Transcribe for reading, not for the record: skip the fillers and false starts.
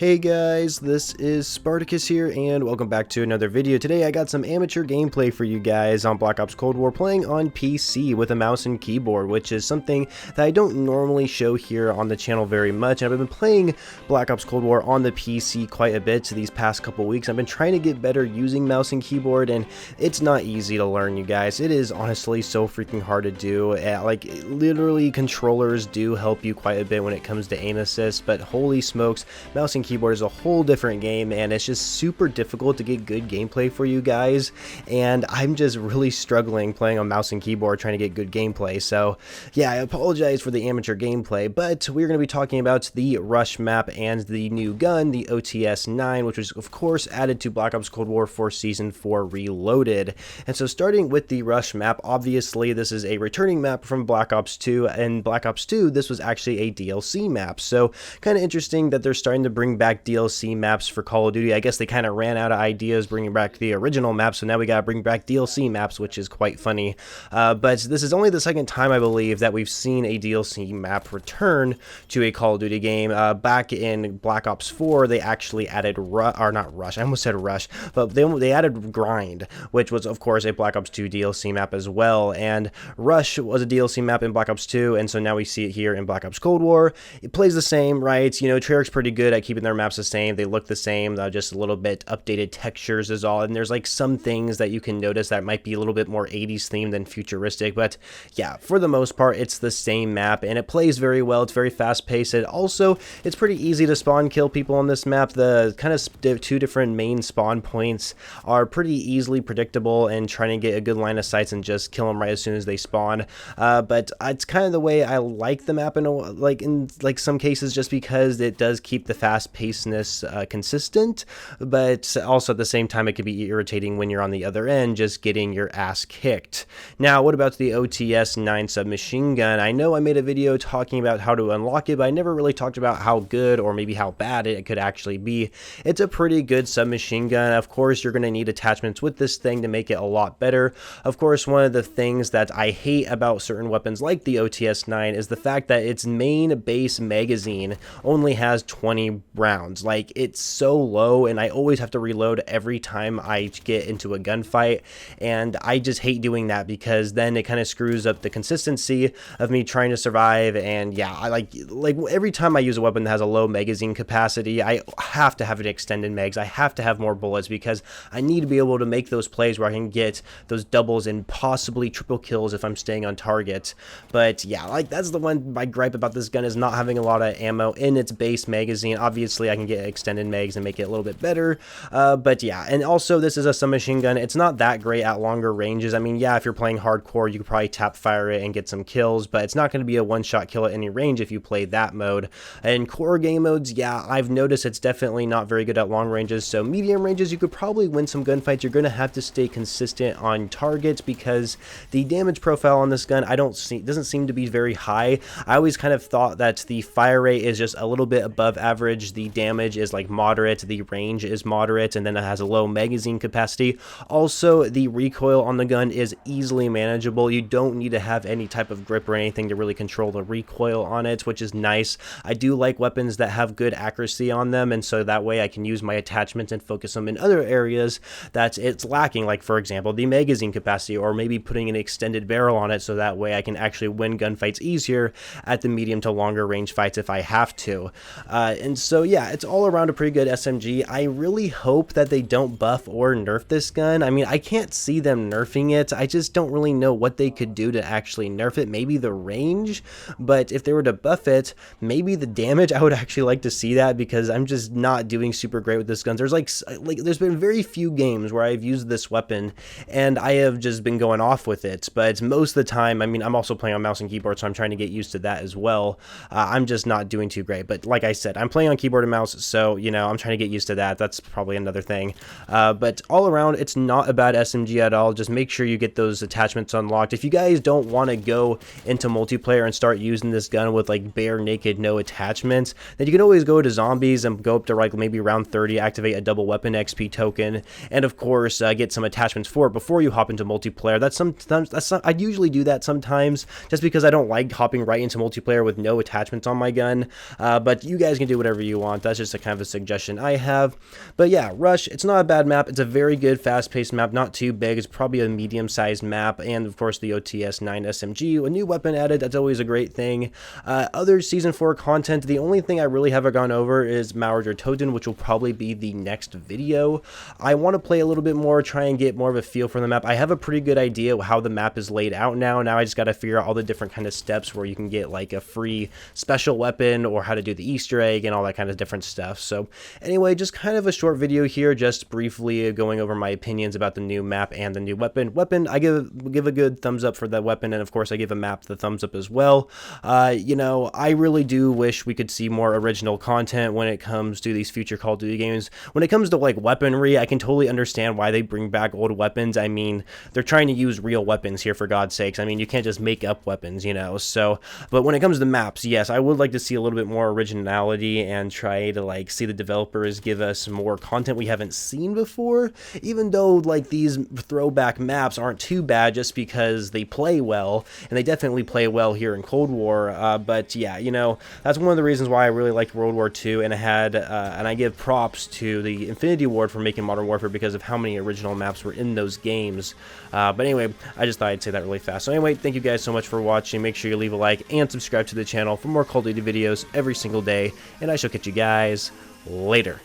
Hey guys, this is Spartacus here, and welcome back to another video. Today I got some amateur gameplay for you guys on Black Ops Cold War playing on PC with a mouse and keyboard, which is something that I don't normally show here on the channel very much. And I've been playing Black Ops Cold War on the PC quite a bit these past couple weeks. I've been trying to get better using mouse and keyboard, and it's not easy to learn, you guys. It is honestly so freaking hard to do. Like, literally, controllers do help you quite a bit when it comes to aim assist, but holy smokes, mouse and keyboard is a whole different game, and it's just super difficult to get good gameplay for you guys, and I'm just really struggling playing on mouse and keyboard trying to get good gameplay. So yeah, I apologize for the amateur gameplay, but we're going to be talking about the Rush map and the new gun, the OTS-9, which was of course added to Black Ops Cold War for Season 4 Reloaded. And so starting with the Rush map, obviously this is a returning map from Black Ops 2, and Black Ops 2 this was actually a DLC map, so kind of interesting that they're starting to bring back DLC maps for Call of Duty. I guess they kind of ran out of ideas bringing back the original map, so now we gotta bring back DLC maps, which is quite funny. But this is only the second time, I believe, that we've seen a DLC map return to a Call of Duty game. Back in Black Ops 4, they actually added not Rush, I almost said Rush, but they added Grind, which was of course a Black Ops 2 DLC map as well, and Rush was a DLC map in Black Ops 2, and so now we see it here in Black Ops Cold War. It plays the same, right? You know, Treyarch's pretty good at keeping their maps the same. They look the same, just a little bit updated textures is all, and there's like some things that you can notice that might be a little bit more 80s themed than futuristic, but yeah, for the most part it's the same map, and it plays very well. It's very fast paced. It's pretty easy to spawn kill people on this map. The kind of two different main spawn points are pretty easily predictable, and trying to get a good line of sights and just kill them right as soon as they spawn. But it's kind of the way I like the map in some cases, just because it does keep the fast pacedness consistent, but also at the same time it can be irritating when you're on the other end just getting your ass kicked. Now, what about the OTS-9 submachine gun? I know I made a video talking about how to unlock it, but I never really talked about how good or maybe how bad it could actually be. It's a pretty good submachine gun. Of course, you're going to need attachments with this thing to make it a lot better. Of course, one of the things that I hate about certain weapons like the OTS-9 is the fact that its main base magazine only has 20 rounds. Like, it's so low, and I always have to reload every time I get into a gunfight, and I just hate doing that because then it kind of screws up the consistency of me trying to survive. And yeah, I like every time I use a weapon that has a low magazine capacity, I have to have an extended mags. I have to have more bullets because I need to be able to make those plays where I can get those doubles and possibly triple kills if I'm staying on target. But yeah, like, that's the one my gripe about this gun, is not having a lot of ammo in its base magazine. Obviously I can get extended mags and make it a little bit better, but yeah. And also, this is a submachine gun. It's not that great at longer ranges. I mean, yeah, if you're playing hardcore you could probably tap fire it and get some kills, but it's not going to be a one-shot kill at any range if you play that mode. And core game modes, yeah, I've noticed it's definitely not very good at long ranges. So medium ranges you could probably win some gunfights. You're going to have to stay consistent on targets because the damage profile on this gun doesn't seem to be very high. I always kind of thought that the fire rate is just a little bit above average, the damage is like moderate, the range is moderate, and then it has a low magazine capacity. Also, the recoil on the gun is easily manageable. You don't need to have any type of grip or anything to really control the recoil on it, which is nice. I do like weapons that have good accuracy on them, and so that way I can use my attachments and focus them in other areas that it's lacking, like for example the magazine capacity, or maybe putting an extended barrel on it, so that way I can actually win gunfights easier at the medium to longer range fights if I have to. And so yeah, it's all around a pretty good SMG. I really hope that they don't buff or nerf this gun. I mean, I can't see them nerfing it. I just don't really know what they could do to actually nerf it. Maybe the range, but if they were to buff it, maybe the damage. I would actually like to see that, because I'm just not doing super great with this gun. There's been very few games where I've used this weapon and I have just been going off with it, but most of the time, I mean, I'm also playing on mouse and keyboard, so I'm trying to get used to that as well. I'm just not doing too great, but like I said, I'm playing on keyboard and mouse, so you know, I'm trying to get used to that. That's probably another thing. But all around, it's not a bad SMG at all. Just make sure you get those attachments unlocked. If you guys don't want to go into multiplayer and start using this gun with like bare naked, no attachments, then you can always go to zombies and go up to like maybe round 30, activate a double weapon XP token, and of course get some attachments for it before you hop into multiplayer. I usually do that sometimes just because I don't like hopping right into multiplayer with no attachments on my gun. But you guys can do whatever you want. want. That's just a kind of a suggestion I have. But yeah, Rush, it's not a bad map. It's a very good fast-paced map, not too big. It's probably a medium-sized map, and of course the OTS-9 SMG, a new weapon added. That's always a great thing. Other Season 4 content, the only thing I really haven't gone over is Mauer Toten, which will probably be the next video. I want to play a little bit more, try and get more of a feel for the map. I have a pretty good idea how the map is laid out now. Now I just got to figure out all the different kind of steps where you can get like a free special weapon, or how to do the Easter egg and all that kind of different stuff. So anyway, just kind of a short video here, just briefly going over my opinions about the new map and the new weapon. I give a good thumbs up for that weapon, and of course I give a map the thumbs up as well. You know, I really do wish we could see more original content when it comes to these future Call of Duty games. When it comes to like weaponry, I can totally understand why they bring back old weapons. I mean, they're trying to use real weapons here, for God's sakes. I mean, you can't just make up weapons, you know. So, but when it comes to maps, yes, I would like to see a little bit more originality and try to like see the developers give us more content we haven't seen before, even though like these throwback maps aren't too bad just because they play well, and they definitely play well here in Cold War. But yeah, you know, that's one of the reasons why I really liked World War II, and and I give props to the Infinity Ward for making Modern Warfare because of how many original maps were in those games. But anyway, I just thought I'd say that really fast. So anyway, thank you guys so much for watching. Make sure you leave a like and subscribe to the channel for more Call of Duty videos every single day, and I shall catch you guys later.